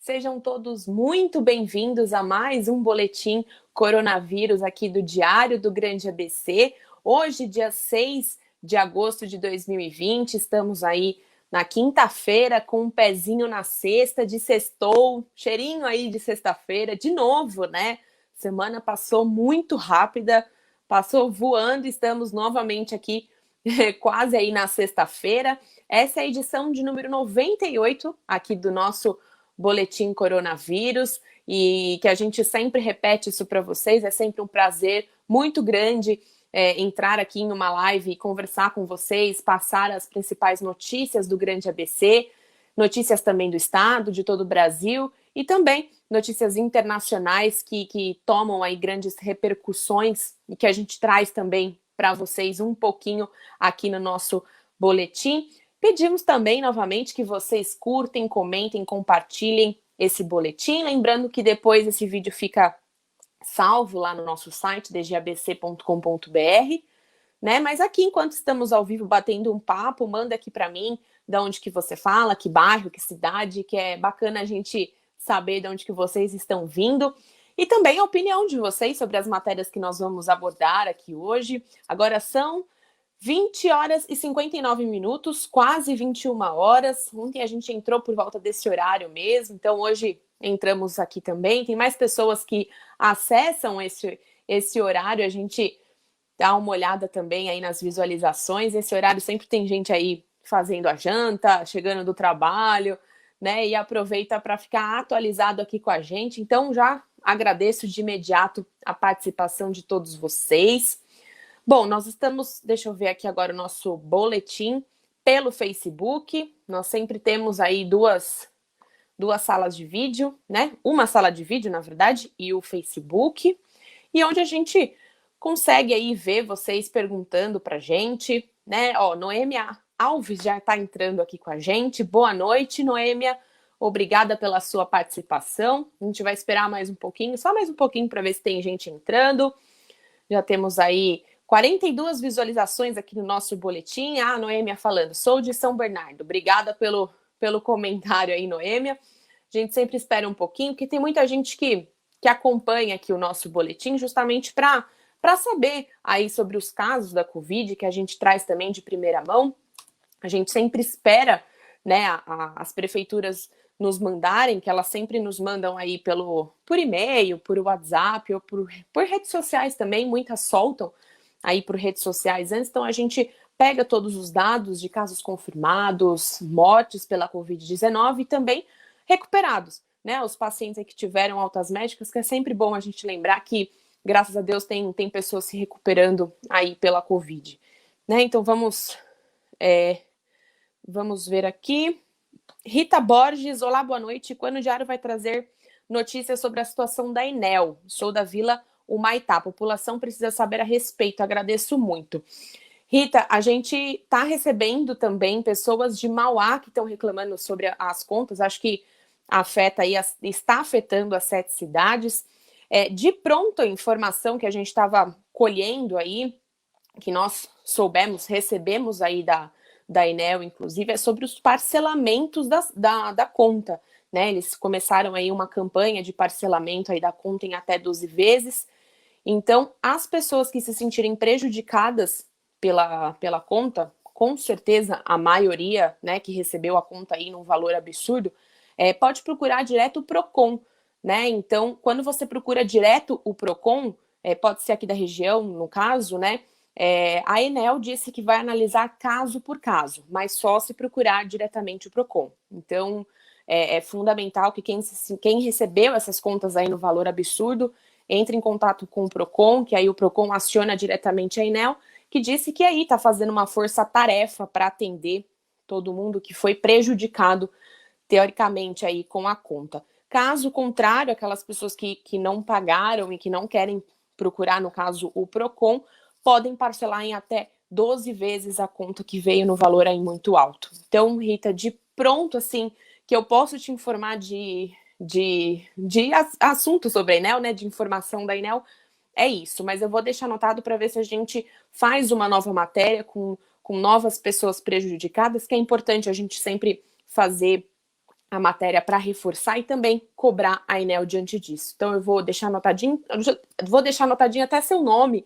Sejam todos muito bem-vindos a mais um boletim coronavírus aqui do Diário do Grande ABC. Hoje, dia 6 de agosto de 2020, estamos aí na quinta-feira com um pezinho na sexta, de sextou, cheirinho aí de sexta-feira, de novo, né? Semana passou muito rápida, passou voando, estamos novamente aqui quase aí na sexta-feira. Essa é a edição de número 98 aqui do nosso Boletim Coronavírus, e que a gente sempre repete isso para vocês. É sempre um prazer muito grande entrar aqui em uma live e conversar com vocês, passar as principais notícias do Grande ABC, notícias também do Estado, de todo o Brasil, e também notícias internacionais que tomam aí grandes repercussões e que a gente traz também para vocês um pouquinho aqui no nosso boletim. Pedimos também, novamente, que vocês curtem, comentem, compartilhem esse boletim. Lembrando que depois esse vídeo fica salvo lá no nosso site, dgabc.com.br, né? Mas aqui, enquanto estamos ao vivo batendo um papo, manda aqui para mim de onde que você fala, que bairro, que cidade, que é bacana a gente saber de onde que vocês estão vindo. E também a opinião de vocês sobre as matérias que nós vamos abordar aqui hoje. Agora são 20 horas e 59 minutos, quase 21 horas. Ontem a gente entrou por volta desse horário mesmo, então hoje entramos aqui também. Tem mais pessoas que acessam esse horário, a gente dá uma olhada também aí nas visualizações. Esse horário sempre tem gente aí fazendo a janta, chegando do trabalho, né? E aproveita para ficar atualizado aqui com a gente. Então já agradeço de imediato a participação de todos vocês. Bom, nós estamos, deixa eu ver aqui agora o nosso boletim pelo Facebook. Nós sempre temos aí duas salas de vídeo, né? Uma sala de vídeo, na verdade, e o Facebook. E onde a gente consegue aí ver vocês perguntando pra gente, né? Ó, Noêmia Alves já tá entrando aqui com a gente. Boa noite, Noêmia. Obrigada pela sua participação. A gente vai esperar mais um pouquinho, só mais um pouquinho para ver se tem gente entrando. Já temos aí 42 visualizações aqui no nosso boletim. Ah, Noêmia falando, sou de São Bernardo. Obrigada pelo comentário aí, Noêmia. A gente sempre espera um pouquinho, porque tem muita gente que acompanha aqui o nosso boletim justamente para saber aí sobre os casos da Covid, que a gente traz também de primeira mão. A gente sempre espera, né, as prefeituras nos mandarem, que elas sempre nos mandam aí por e-mail, por WhatsApp ou por redes sociais também, muitas soltam aí por redes sociais antes, então a gente pega todos os dados de casos confirmados, mortes pela Covid-19 e também recuperados, né, os pacientes que tiveram altas médicas, que é sempre bom a gente lembrar que, graças a Deus, tem pessoas se recuperando aí pela Covid, né, então vamos ver aqui. Rita Borges, olá, boa noite. Quando o Diário vai trazer notícias sobre a situação da Enel? Sou da Vila Humaitá. A população precisa saber a respeito. Agradeço muito. Rita, a gente está recebendo também pessoas de Mauá que estão reclamando sobre as contas. Acho que está afetando as 7 cidades. De pronto, a informação que a gente estava colhendo aí, que nós recebemos aí da Enel, inclusive, é sobre os parcelamentos da conta, né? Eles começaram aí uma campanha de parcelamento aí da conta em até 12 vezes. Então, as pessoas que se sentirem prejudicadas pela conta, com certeza a maioria, né, que recebeu a conta aí num valor absurdo, pode procurar direto o Procon, né? Então, quando você procura direto o Procon, pode ser aqui da região, no caso, né? A Enel disse que vai analisar caso por caso, mas só se procurar diretamente o Procon. Então, é fundamental que quem recebeu essas contas aí no valor absurdo entre em contato com o Procon, que aí o Procon aciona diretamente a Enel, que disse que aí está fazendo uma força-tarefa para atender todo mundo que foi prejudicado, teoricamente, aí com a conta. Caso contrário, aquelas pessoas que não pagaram e que não querem procurar, no caso, o Procon, podem parcelar em até 12 vezes a conta que veio no valor aí muito alto. Então, Rita, de pronto, assim, que eu posso te informar de assunto sobre a Enel, né, de informação da Enel, é isso. Mas eu vou deixar anotado para ver se a gente faz uma nova matéria com novas pessoas prejudicadas, que é importante a gente sempre fazer a matéria para reforçar e também cobrar a Enel diante disso. Então eu vou deixar anotadinho até seu nome,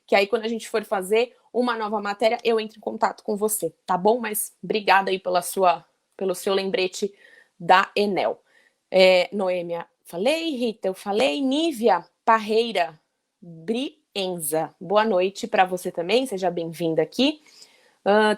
que aí quando a gente for fazer uma nova matéria, eu entro em contato com você, tá bom? Mas obrigada aí pelo seu lembrete da Enel. Noêmia, falei, Rita, eu falei, Nívia Parreira Brienza, boa noite para você também, seja bem-vinda aqui.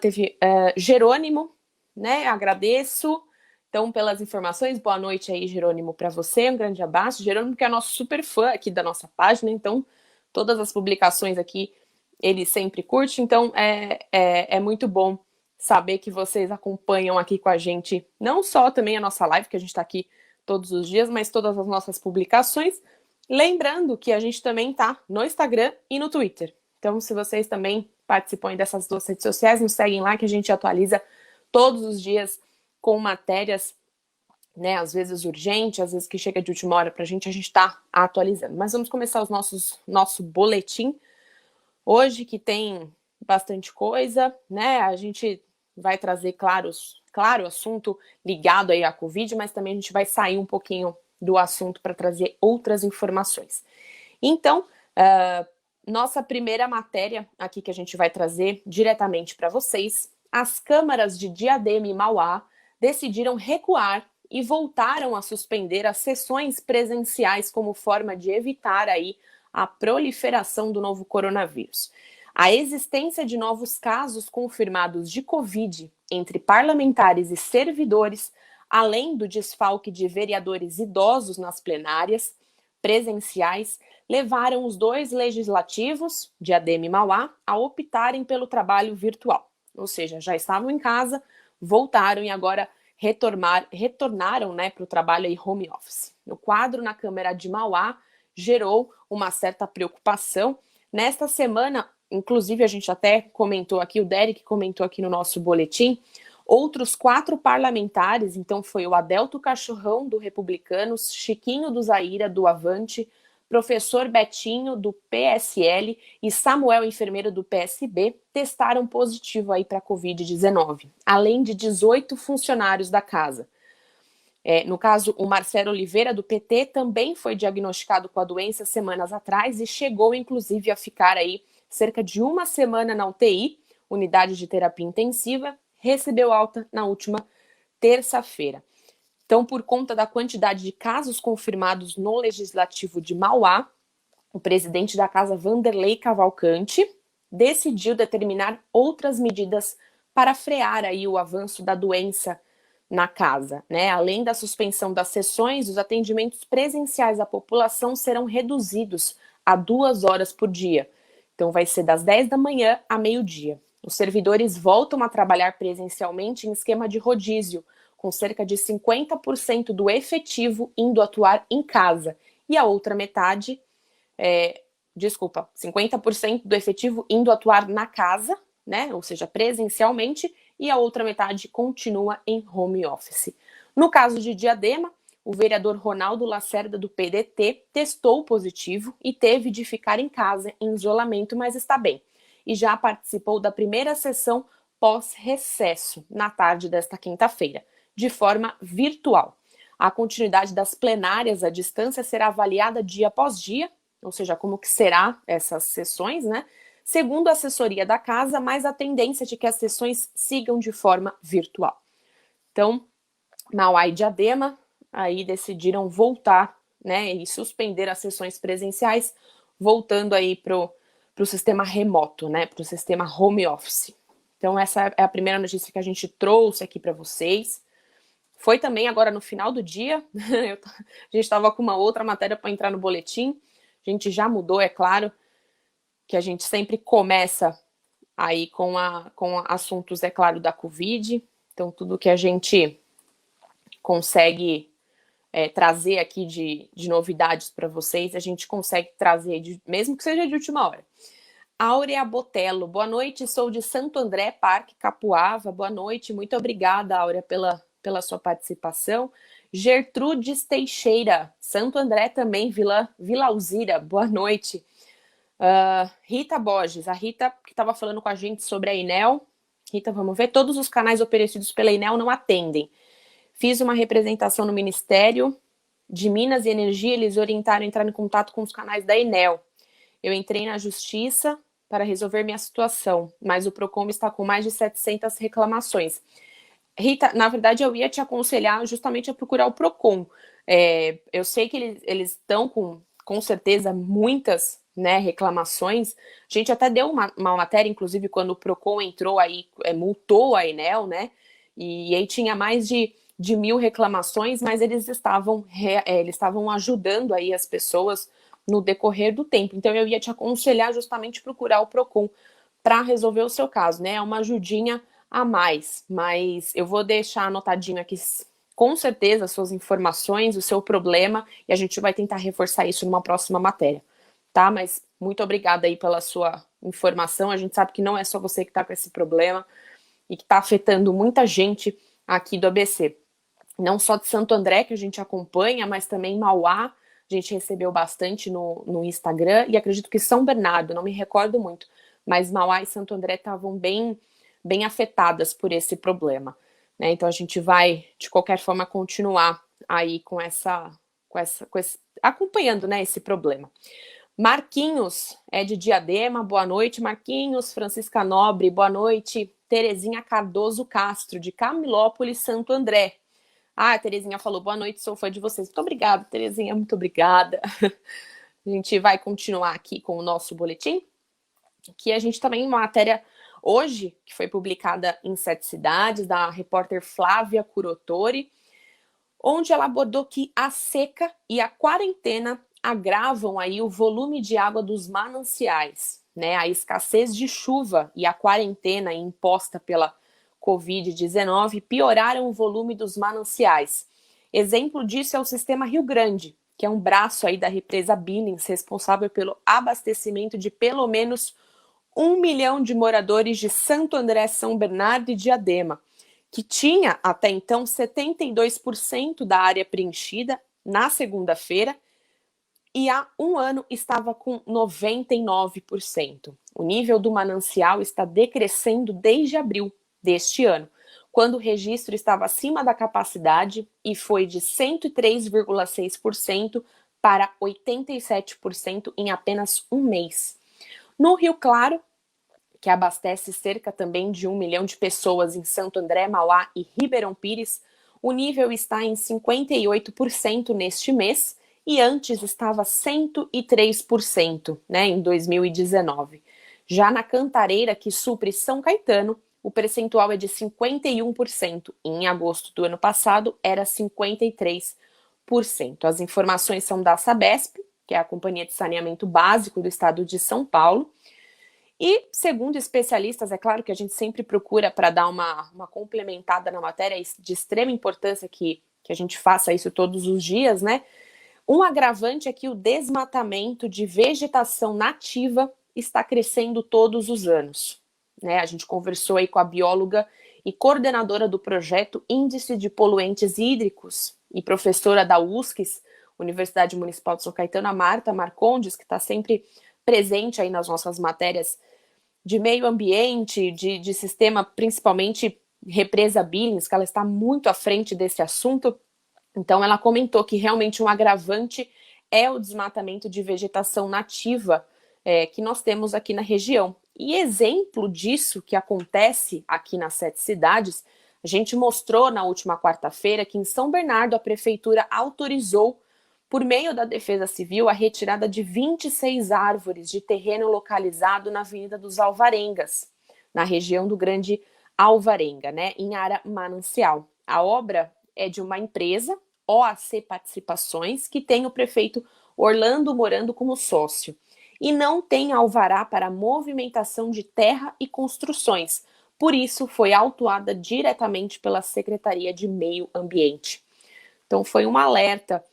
Teve Jerônimo, né? Agradeço então pelas informações. Boa noite aí, Jerônimo, para você. Um grande abraço. Jerônimo, que é nosso super fã aqui da nossa página, então todas as publicações aqui ele sempre curte. Então é muito bom saber que vocês acompanham aqui com a gente, não só também a nossa live, que a gente está aqui todos os dias, mas todas as nossas publicações. Lembrando que a gente também está no Instagram e no Twitter. Então, se vocês também participam dessas duas redes sociais, nos seguem lá que a gente atualiza todos os dias com matérias, né, às vezes urgente, às vezes que chega de última hora pra gente, a gente está atualizando. Mas vamos começar nosso boletim hoje, que tem bastante coisa, né? A gente vai trazer, claro, assunto ligado aí à Covid, mas também a gente vai sair um pouquinho do assunto para trazer outras informações. Então, nossa primeira matéria aqui que a gente vai trazer diretamente para vocês, as câmaras de Diadema e Mauá decidiram recuar e voltaram a suspender as sessões presenciais como forma de evitar aí a proliferação do novo coronavírus. A existência de novos casos confirmados de Covid entre parlamentares e servidores, além do desfalque de vereadores idosos nas plenárias presenciais, levaram os dois legislativos, Diadema e Mauá, a optarem pelo trabalho virtual. Ou seja, já estavam em casa, voltaram e agora retornaram, né, para o trabalho aí home office. O quadro na Câmara de Mauá gerou uma certa preocupação. Nesta semana, inclusive a gente até comentou aqui, o Derek comentou aqui no nosso boletim, outros 4 parlamentares, então foi o Adelto Cachorrão, do Republicanos, Chiquinho do Zaira, do Avante, professor Betinho, do PSL, e Samuel, enfermeiro do PSB, testaram positivo aí para a Covid-19, além de 18 funcionários da casa. No caso, o Marcelo Oliveira, do PT, também foi diagnosticado com a doença semanas atrás e chegou, inclusive, a ficar aí cerca de uma semana na UTI, unidade de terapia intensiva, recebeu alta na última terça-feira. Então, por conta da quantidade de casos confirmados no Legislativo de Mauá, o presidente da casa, Vanderlei Cavalcante, decidiu determinar outras medidas para frear aí o avanço da doença na casa, né? Além da suspensão das sessões, os atendimentos presenciais à população serão reduzidos a 2 horas por dia. Então, vai ser das 10 da manhã a meio-dia. Os servidores voltam a trabalhar presencialmente em esquema de rodízio, com cerca de 50% do efetivo indo atuar em casa e a outra metade, 50% do efetivo indo atuar na casa, né? Ou seja, presencialmente, e a outra metade continua em home office. No caso de Diadema, o vereador Ronaldo Lacerda, do PDT, testou positivo e teve de ficar em casa em isolamento, mas está bem. E já participou da primeira sessão pós-recesso, na tarde desta quinta-feira, de forma virtual. A continuidade das plenárias à distância será avaliada dia após dia, ou seja, como que será essas sessões, né? Segundo a assessoria da casa, mas a tendência é de que as sessões sigam de forma virtual. Então, Mauá e Diadema aí decidiram voltar, né, e suspender as sessões presenciais, voltando aí para o sistema remoto, né, para o sistema home office. Então, essa é a primeira notícia que a gente trouxe aqui para vocês. Foi também agora no final do dia, a gente estava com uma outra matéria para entrar no boletim, a gente já mudou, é claro, que a gente sempre começa aí com assuntos, é claro, da Covid. Então, tudo que a gente consegue trazer aqui de novidades para vocês, a gente consegue trazer, mesmo que seja de última hora. Áurea Botello, boa noite, sou de Santo André, Parque Capuava, boa noite, muito obrigada, Áurea, pela sua participação. Gertrudes Teixeira, Santo André também, Vila Alzira, boa noite. Rita Borges, a Rita que estava falando com a gente sobre a Enel. Rita, vamos ver, todos os canais oferecidos pela Enel não atendem. Fiz uma representação no Ministério de Minas e Energia, eles orientaram a entrar em contato com os canais da Enel. Eu entrei na Justiça para resolver minha situação, mas o Procon está com mais de 700 reclamações. Rita, na verdade, eu ia te aconselhar justamente a procurar o Procon. Eu sei que eles estão com certeza muitas, né, reclamações. A gente até deu uma matéria, inclusive, quando o Procon entrou aí, multou a Enel, né? E aí tinha mais de 1.000 reclamações, mas eles estavam ajudando aí as pessoas no decorrer do tempo. Então eu ia te aconselhar justamente procurar o Procon para resolver o seu caso, né? É uma ajudinha a mais, mas eu vou deixar anotadinho aqui com certeza as suas informações, o seu problema, e a gente vai tentar reforçar isso numa próxima matéria, tá? Mas muito obrigada aí pela sua informação. A gente sabe que não é só você que está com esse problema e que está afetando muita gente aqui do ABC. Não só de Santo André, que a gente acompanha, mas também Mauá, a gente recebeu bastante no Instagram, e acredito que São Bernardo, não me recordo muito, mas Mauá e Santo André estavam bem afetadas por esse problema, né? Então a gente vai, de qualquer forma, continuar aí acompanhando, né, esse problema. Marquinhos é de Diadema, boa noite, Marquinhos. Francisca Nobre, boa noite. Terezinha Cardoso Castro, de Camilópolis, Santo André. A Terezinha falou, boa noite, sou fã de vocês. Muito obrigada, Terezinha, muito obrigada. A gente vai continuar aqui com o nosso boletim, que a gente também uma matéria hoje, que foi publicada em 7 cidades, da repórter Flávia Curotori, onde ela abordou que a seca e a quarentena agravam aí o volume de água dos mananciais, né? A escassez de chuva e a quarentena imposta pela Covid-19 pioraram o volume dos mananciais. Exemplo disso é o Sistema Rio Grande, que é um braço aí da represa Billings, responsável pelo abastecimento de pelo menos 1 milhão de moradores de Santo André, São Bernardo e Diadema, que tinha até então 72% da área preenchida na segunda-feira e há um ano estava com 99%. O nível do manancial está decrescendo desde abril deste ano, quando o registro estava acima da capacidade e foi de 103,6% para 87% em apenas um mês. No Rio Claro, que abastece cerca também de 1 milhão de pessoas em Santo André, Mauá e Ribeirão Pires, o nível está em 58% neste mês e antes estava 103%, né, em 2019. Já na Cantareira, que supre São Caetano, o percentual é de 51%. Em agosto do ano passado, era 53%. As informações são da Sabesp, que é a Companhia de Saneamento Básico do Estado de São Paulo. E, segundo especialistas, é claro que a gente sempre procura para dar uma complementada na matéria, é de extrema importância que a gente faça isso todos os dias, né? Um agravante é que o desmatamento de vegetação nativa está crescendo todos os anos, né? A gente conversou aí com a bióloga e coordenadora do projeto Índice de Poluentes Hídricos e professora da USCS, Universidade Municipal de São Caetano, a Marta Marcondes, que está sempre presente aí nas nossas matérias de meio ambiente, de sistema, principalmente represa Billings, que ela está muito à frente desse assunto. Então ela comentou que realmente um agravante é o desmatamento de vegetação nativa que nós temos aqui na região. E exemplo disso que acontece aqui nas 7 cidades, a gente mostrou na última quarta-feira que em São Bernardo a prefeitura autorizou, por meio da Defesa Civil, a retirada de 26 árvores de terreno localizado na Avenida dos Alvarengas, na região do Grande Alvarenga, né, em área manancial. A obra é de uma empresa, OAC Participações, que tem o prefeito Orlando Morando como sócio, e não tem alvará para movimentação de terra e construções. Por isso, foi autuada diretamente pela Secretaria de Meio Ambiente. Então, foi um alerta.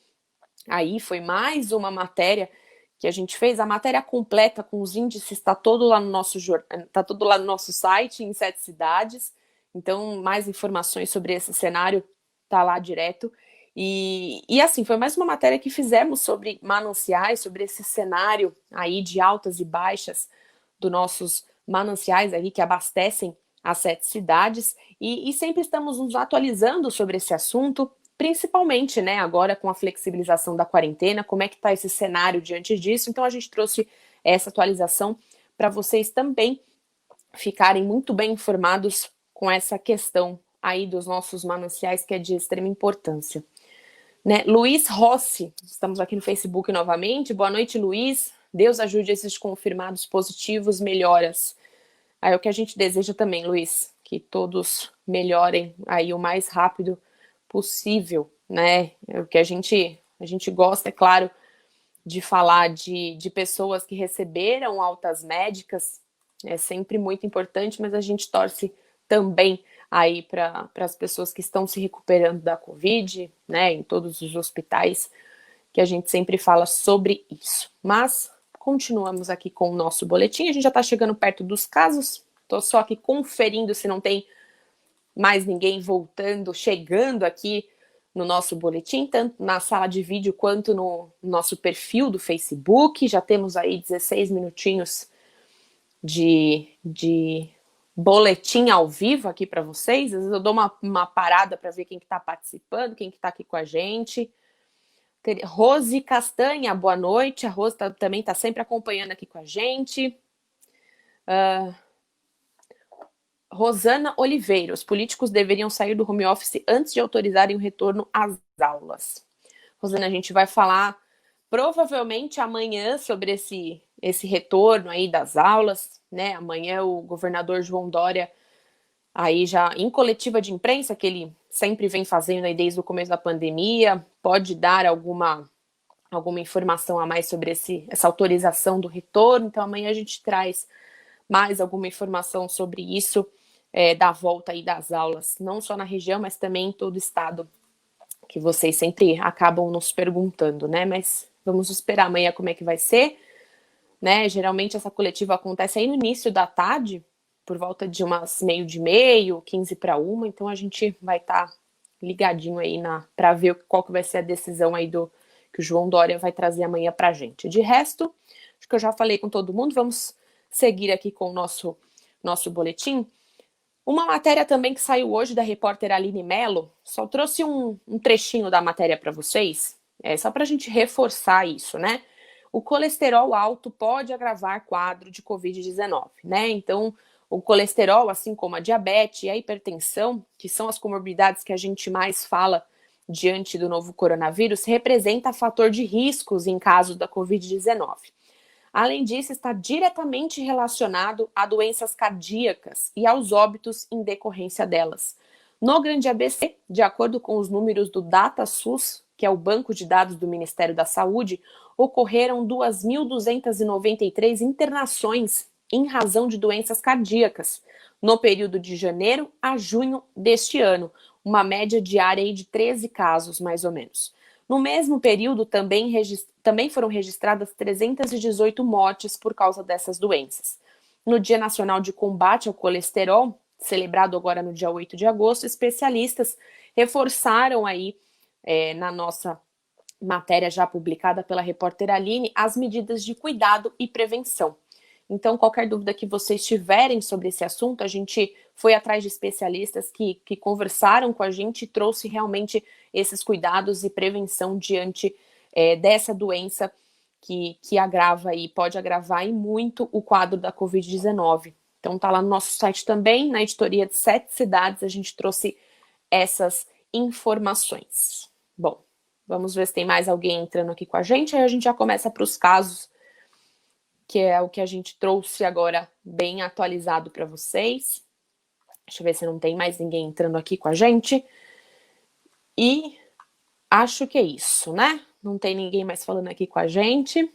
Aí foi mais uma matéria que a gente fez, a matéria completa com os índices está todo lá no nosso site, em 7 cidades. Então, mais informações sobre esse cenário tá lá direto. E assim, foi mais uma matéria que fizemos sobre mananciais, sobre esse cenário aí de altas e baixas dos nossos mananciais aí que abastecem as 7 cidades, e sempre estamos nos atualizando sobre esse assunto, principalmente, né, agora com a flexibilização da quarentena, como é que está esse cenário diante disso. Então a gente trouxe essa atualização para vocês também ficarem muito bem informados com essa questão aí dos nossos mananciais, que é de extrema importância. Né? Luiz Rossi, estamos aqui no Facebook novamente. Boa noite, Luiz. Deus ajude esses confirmados positivos, melhoras. Aí é o que a gente deseja também, Luiz, que todos melhorem aí o mais rápido possível, né? É o que a gente gosta, é claro, de falar de pessoas que receberam altas médicas, é sempre muito importante, mas a gente torce também aí para as pessoas que estão se recuperando da Covid, né, em todos os hospitais, que a gente sempre fala sobre isso. Mas continuamos aqui com o nosso boletim, a gente já está chegando perto dos casos, estou só aqui conferindo se não tem mais ninguém voltando, chegando aqui no nosso boletim, tanto na sala de vídeo quanto no nosso perfil do Facebook. Já temos aí 16 minutinhos de boletim ao vivo aqui para vocês. Às vezes eu dou uma parada para ver quem que está participando, quem que está aqui com a gente. Rose Castanha, boa noite. A Rose também está sempre acompanhando aqui com a gente. Rosana Oliveira, os políticos deveriam sair do home office antes de autorizarem o retorno às aulas. Rosana, a gente vai falar provavelmente amanhã sobre esse retorno aí das aulas, né? Amanhã o governador João Dória, aí já em coletiva de imprensa, que ele sempre vem fazendo aí desde o começo da pandemia, pode dar alguma informação a mais sobre essa autorização do retorno. Então amanhã a gente traz mais alguma informação sobre isso, da volta aí das aulas, não só na região, mas também em todo o estado, que vocês sempre acabam nos perguntando, né? Mas vamos esperar amanhã como é que vai ser, né? Geralmente essa coletiva acontece aí no início da tarde, por volta de umas 12h30, 12h45, então a gente vai estar ligadinho aí para ver qual que vai ser a decisão aí que o João Dória vai trazer amanhã pra gente. De resto, acho que eu já falei com todo mundo, vamos seguir aqui com o nosso boletim. Uma matéria também que saiu hoje da repórter Aline Mello, só trouxe um trechinho da matéria para vocês, só para a gente reforçar isso, né? O colesterol alto pode agravar quadro de Covid-19, né? Então, o colesterol, assim como a diabetes e a hipertensão, que são as comorbidades que a gente mais fala diante do novo coronavírus, representa fator de riscos em casos da Covid-19. Além disso, está diretamente relacionado a doenças cardíacas e aos óbitos em decorrência delas. No Grande ABC, de acordo com os números do DataSUS, que é o banco de dados do Ministério da Saúde, ocorreram 2.293 internações em razão de doenças cardíacas no período de janeiro a junho deste ano, uma média diária de 13 casos, mais ou menos. No mesmo período, também foram registradas 318 mortes por causa dessas doenças. No Dia Nacional de Combate ao Colesterol, celebrado agora no dia 8 de agosto, especialistas reforçaram aí, na nossa matéria já publicada pela repórter Aline, as medidas de cuidado e prevenção. Então, qualquer dúvida que vocês tiverem sobre esse assunto, a gente foi atrás de especialistas que conversaram com a gente e trouxe realmente esses cuidados e prevenção diante dessa doença que agrava e pode agravar e muito o quadro da Covid-19. Então, tá lá no nosso site também, na editoria de 7 cidades, a gente trouxe essas informações. Bom, vamos ver se tem mais alguém entrando aqui com a gente, aí a gente já começa para os casos, que é o que a gente trouxe agora bem atualizado para vocês. Deixa eu ver se não tem mais ninguém entrando aqui com a gente. E acho que é isso, né? Não tem ninguém mais falando aqui com a gente.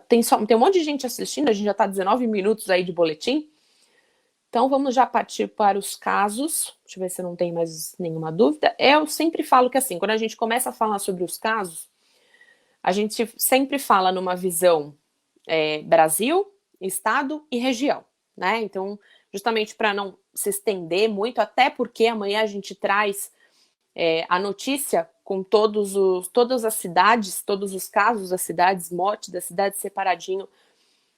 Tem um monte de gente assistindo, a gente já está 19 minutos aí de boletim. Então vamos já partir para os casos. Deixa eu ver se não tem mais nenhuma dúvida. Eu sempre falo que assim, quando a gente começa a falar sobre os casos, a gente sempre fala numa visão Brasil, estado e região, né? Então, justamente para não se estender muito, até porque amanhã a gente traz a notícia com todas as cidades, todos os casos das cidades, mote das cidades separadinho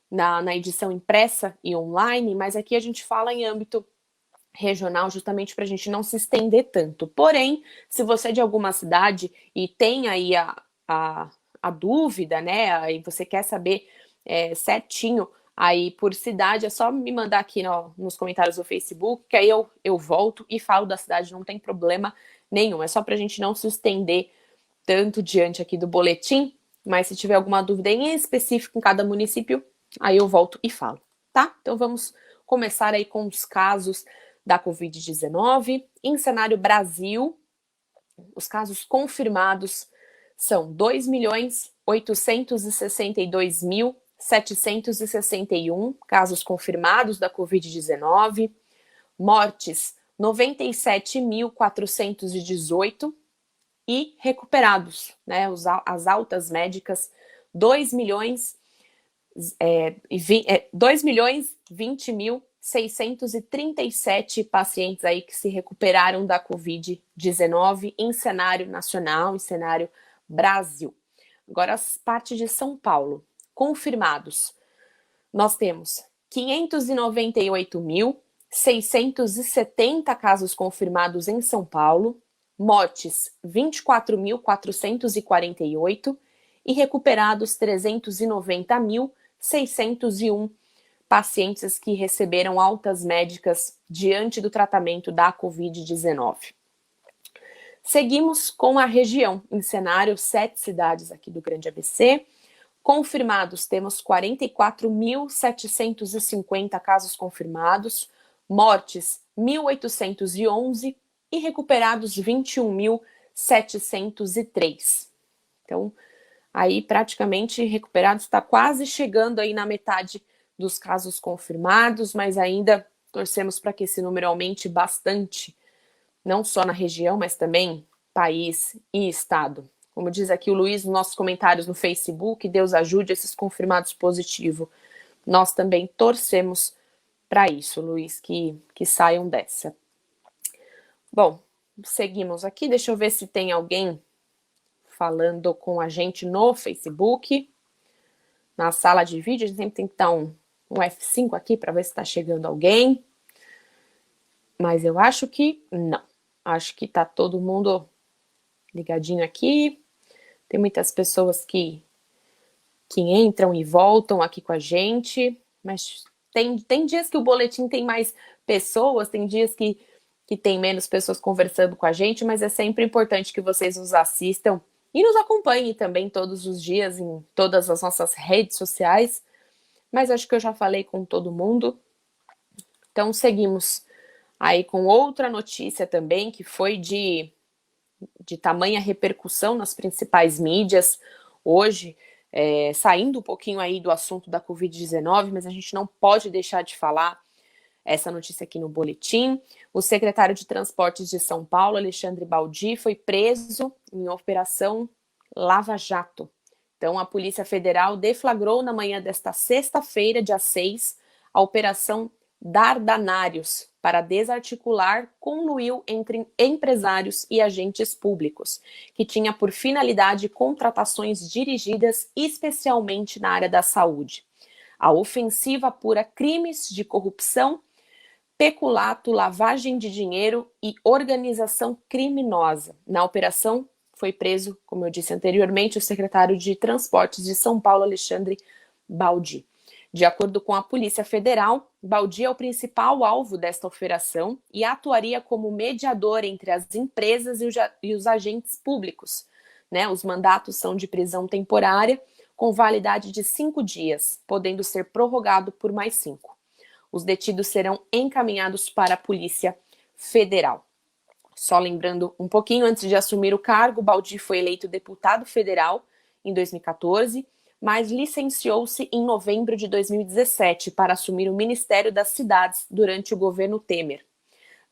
na edição impressa e online, mas aqui a gente fala em âmbito regional, justamente para a gente não se estender tanto. Porém, se você é de alguma cidade e tem aí a dúvida, né, aí você quer saber certinho aí por cidade, é só me mandar aqui nos comentários do Facebook, que aí eu volto e falo da cidade, não tem problema nenhum. É só para a gente não se estender tanto diante aqui do boletim, mas se tiver alguma dúvida em específico em cada município, aí eu volto e falo, tá? Então vamos começar aí com os casos da Covid-19. Em cenário Brasil, os casos confirmados são 2.862.761 casos confirmados da Covid-19, mortes 97.418 e recuperados, né, as altas médicas 2.020.637 pacientes aí que se recuperaram da Covid-19 em cenário nacional, em cenário Brasil. Agora, as partes de São Paulo, confirmados, nós temos 598.670 casos confirmados em São Paulo, mortes 24.448 e recuperados 390.601 pacientes que receberam altas médicas diante do tratamento da Covid-19. Seguimos com a região, em cenário 7 cidades aqui do Grande ABC. Confirmados, temos 44.750 casos confirmados, mortes 1.811 e recuperados 21.703. Então, aí praticamente recuperados, está quase chegando aí na metade dos casos confirmados, mas ainda torcemos para que esse número aumente bastante, não só na região, mas também país e estado. Como diz aqui o Luiz nos nossos comentários no Facebook, Deus ajude esses confirmados positivos. Nós também torcemos para isso, Luiz, que saiam dessa. Bom, seguimos aqui. Deixa eu ver se tem alguém falando com a gente no Facebook. Na sala de vídeo, a gente sempre tem que dar um F5 aqui para ver se está chegando alguém. Mas eu acho que não. Acho que está todo mundo ligadinho aqui. Tem muitas pessoas que entram e voltam aqui com a gente, mas tem dias que o boletim tem mais pessoas, tem dias que tem menos pessoas conversando com a gente, mas é sempre importante que vocês nos assistam e nos acompanhem também todos os dias em todas as nossas redes sociais. Mas acho que eu já falei com todo mundo. Então seguimos aí com outra notícia também, que foi de tamanha repercussão nas principais mídias hoje, saindo um pouquinho aí do assunto da Covid-19, mas a gente não pode deixar de falar essa notícia aqui no boletim. O secretário de Transportes de São Paulo, Alexandre Baldi, foi preso em operação Lava Jato. Então, a Polícia Federal deflagrou na manhã desta sexta-feira, dia 6, a Operação Dardanários, para desarticular conluio entre empresários e agentes públicos, que tinha por finalidade contratações dirigidas especialmente na área da saúde. A ofensiva apura crimes de corrupção, peculato, lavagem de dinheiro e organização criminosa. Na operação foi preso, como eu disse anteriormente, o secretário de Transportes de São Paulo, Alexandre Baldi. De acordo com a Polícia Federal, Baldi é o principal alvo desta operação e atuaria como mediador entre as empresas e os agentes públicos. Né? Os mandatos são de prisão temporária, com validade de 5 dias, podendo ser prorrogado por mais 5. Os detidos serão encaminhados para a Polícia Federal. Só lembrando um pouquinho, antes de assumir o cargo, Baldi foi eleito deputado federal em 2014, mas licenciou-se em novembro de 2017 para assumir o Ministério das Cidades durante o governo Temer.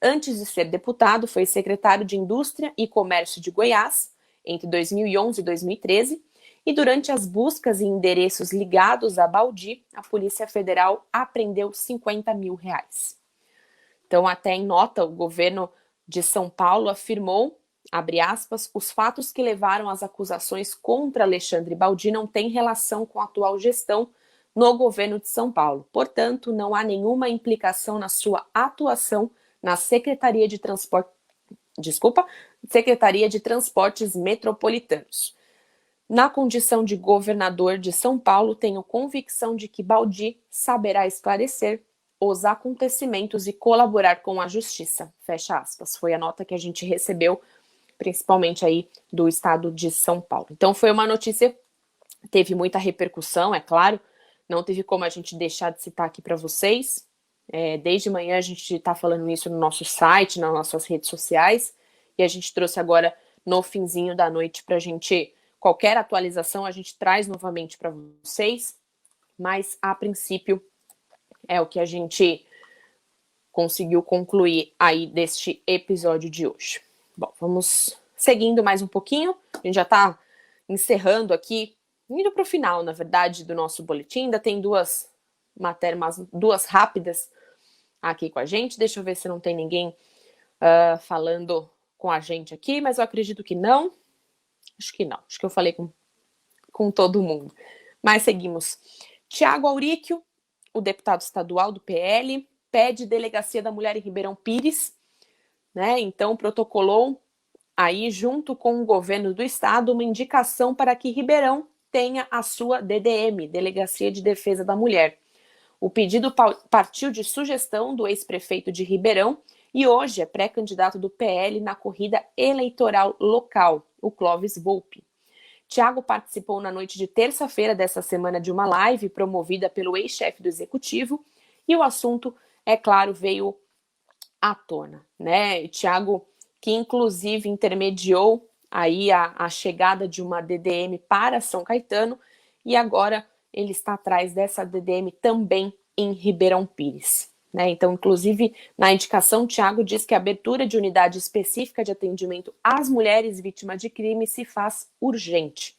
Antes de ser deputado, foi secretário de Indústria e Comércio de Goiás, entre 2011 e 2013, e durante as buscas em endereços ligados a Baldi, a Polícia Federal apreendeu R$50 mil. Então, até em nota, o governo de São Paulo afirmou, abre aspas, os fatos que levaram às acusações contra Alexandre Baldi não têm relação com a atual gestão no governo de São Paulo. Portanto, não há nenhuma implicação na sua atuação na Secretaria de Secretaria de Transportes Metropolitanos. Na condição de governador de São Paulo, tenho convicção de que Baldi saberá esclarecer os acontecimentos e colaborar com a justiça. Fecha aspas. Foi a nota que a gente recebeu, principalmente aí do estado de São Paulo. Então foi uma notícia, teve muita repercussão, é claro, não teve como a gente deixar de citar aqui para vocês. Desde manhã a gente está falando isso no nosso site, nas nossas redes sociais, e a gente trouxe agora no finzinho da noite para a gente, qualquer atualização a gente traz novamente para vocês, mas a princípio é o que a gente conseguiu concluir aí deste episódio de hoje. Bom, vamos seguindo mais um pouquinho, a gente já está encerrando aqui, indo para o final, na verdade, do nosso boletim, ainda tem duas matérias, duas rápidas aqui com a gente. Deixa eu ver se não tem ninguém falando com a gente aqui, mas eu acredito que não. Acho que não, acho que eu falei com todo mundo. Mas seguimos. Tiago Auríquio, o deputado estadual do PL, pede delegacia da mulher em Ribeirão Pires, né? Então protocolou aí, junto com o governo do estado, uma indicação para que Ribeirão tenha a sua DDM, Delegacia de Defesa da Mulher. O pedido partiu de sugestão do ex-prefeito de Ribeirão e hoje é pré-candidato do PL na corrida eleitoral local, o Clóvis Volpi. Tiago participou na noite de terça-feira dessa semana de uma live promovida pelo ex-chefe do executivo e o assunto, é claro, veio à tona, né? Tiago, que inclusive intermediou aí a chegada de uma DDM para São Caetano, e agora ele está atrás dessa DDM também em Ribeirão Pires, né? Então, inclusive, na indicação, Tiago diz que a abertura de unidade específica de atendimento às mulheres vítimas de crime se faz urgente.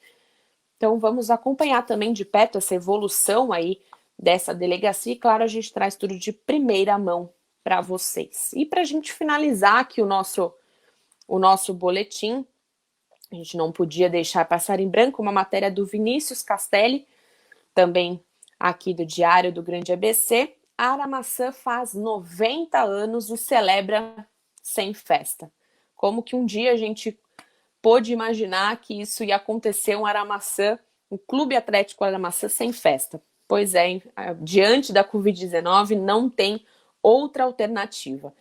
Então, vamos acompanhar também de perto essa evolução aí dessa delegacia, e claro, a gente traz tudo de primeira mão para vocês. E para a gente finalizar aqui o nosso boletim, a gente não podia deixar passar em branco uma matéria do Vinícius Castelli, também aqui do Diário do Grande ABC. A Aramaçã faz 90 anos e celebra sem festa. Como que um dia a gente pôde imaginar que isso ia acontecer, um Aramaçã, um Clube Atlético Aramaçã sem festa? Pois é, diante da Covid-19 não tem outra alternativa,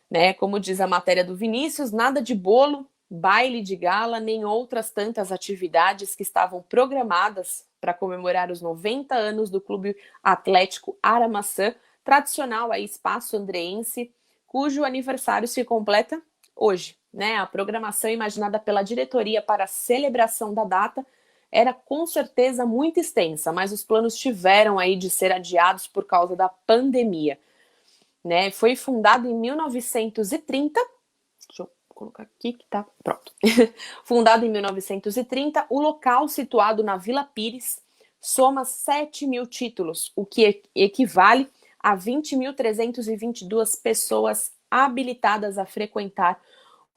né? Como diz a matéria do Vinícius, nada de bolo, baile de gala, nem outras tantas atividades que estavam programadas para comemorar os 90 anos do Clube Atlético Aramaçã, tradicional aí espaço andreense, cujo aniversário se completa hoje, né? A programação imaginada pela diretoria para a celebração da data era com certeza muito extensa, mas os planos tiveram aí de ser adiados por causa da pandemia, né? Foi fundado em 1930, deixa eu colocar aqui que tá pronto. Fundado em 1930, o local situado na Vila Pires soma 7.000 títulos, o que equivale a 20.322 pessoas habilitadas a frequentar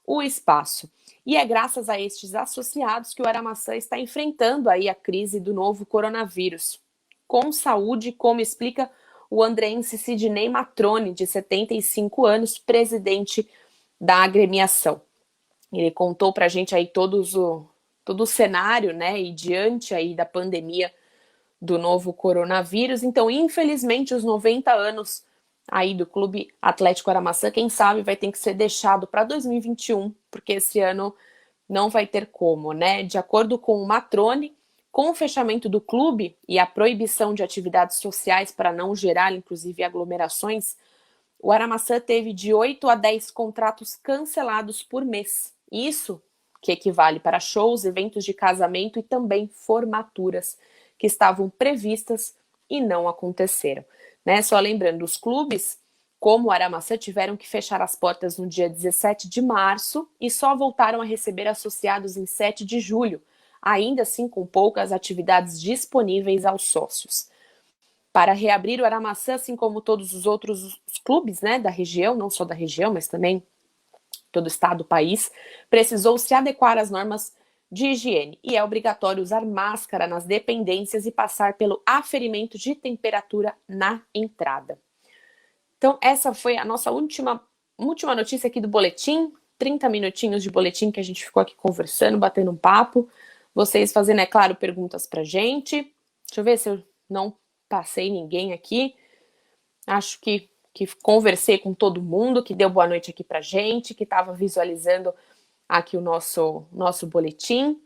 o espaço. E é graças a estes associados que o Aramaçã está enfrentando aí a crise do novo coronavírus. Com saúde, como explica o andreense Sidney Matrone, de 75 anos, presidente da agremiação. Ele contou para a gente aí todo o cenário, né, e diante aí da pandemia do novo coronavírus. Então, infelizmente, os 90 anos aí do Clube Atlético Aramaçã, quem sabe vai ter que ser deixado para 2021, porque esse ano não vai ter como, né? De acordo com o Matrone, com o fechamento do clube e a proibição de atividades sociais para não gerar, inclusive, aglomerações, o Aramaçã teve de 8 a 10 contratos cancelados por mês. Isso que equivale para shows, eventos de casamento e também formaturas que estavam previstas e não aconteceram, né? Só lembrando, os clubes, como o Aramaçã, tiveram que fechar as portas no dia 17 de março e só voltaram a receber associados em 7 de julho, ainda assim com poucas atividades disponíveis aos sócios. Para reabrir o Aramaçã, assim como todos os outros clubes, né, da região, não só da região, mas também todo o estado do país, precisou se adequar às normas de higiene e é obrigatório usar máscara nas dependências e passar pelo aferimento de temperatura na entrada. Então, essa foi a nossa última última notícia aqui do boletim, 30 minutinhos de boletim que a gente ficou aqui conversando, batendo um papo. Vocês fazendo, é claro, perguntas pra gente. Deixa eu ver se eu não passei ninguém aqui. Acho que conversei com todo mundo, que deu boa noite aqui pra gente, que estava visualizando aqui o nosso boletim,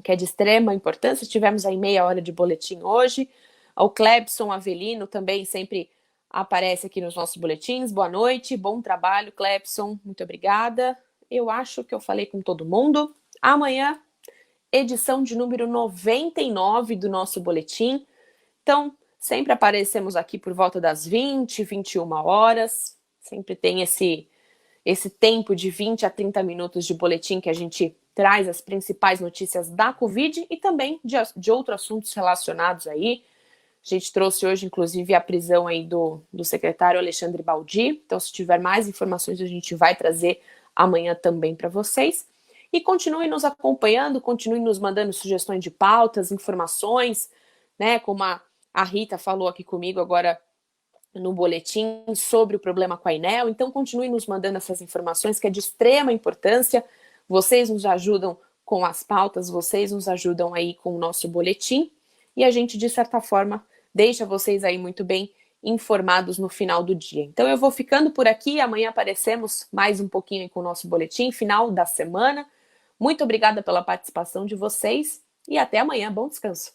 que é de extrema importância. Tivemos aí meia hora de boletim hoje. O Clebson Avelino também sempre aparece aqui nos nossos boletins. Boa noite, bom trabalho, Clebson, muito obrigada. Eu acho que eu falei com todo mundo. Amanhã, edição de número 99 do nosso boletim. Então, sempre aparecemos aqui por volta das 20, 21 horas. Sempre tem esse tempo de 20 a 30 minutos de boletim que a gente traz as principais notícias da Covid e também de outros assuntos relacionados aí. A gente trouxe hoje, inclusive, a prisão aí do secretário Alexandre Baldi. Então, se tiver mais informações, a gente vai trazer amanhã também para vocês. E continuem nos acompanhando, continuem nos mandando sugestões de pautas, informações, né? Como a Rita falou aqui comigo agora no boletim sobre o problema com a Enel. Então, continuem nos mandando essas informações, que é de extrema importância. Vocês nos ajudam com as pautas, vocês nos ajudam aí com o nosso boletim. E a gente, de certa forma, deixa vocês aí muito bem informados no final do dia. Então, eu vou ficando por aqui. Amanhã aparecemos mais um pouquinho aí com o nosso boletim, final da semana. Muito obrigada pela participação de vocês e até amanhã. Bom descanso.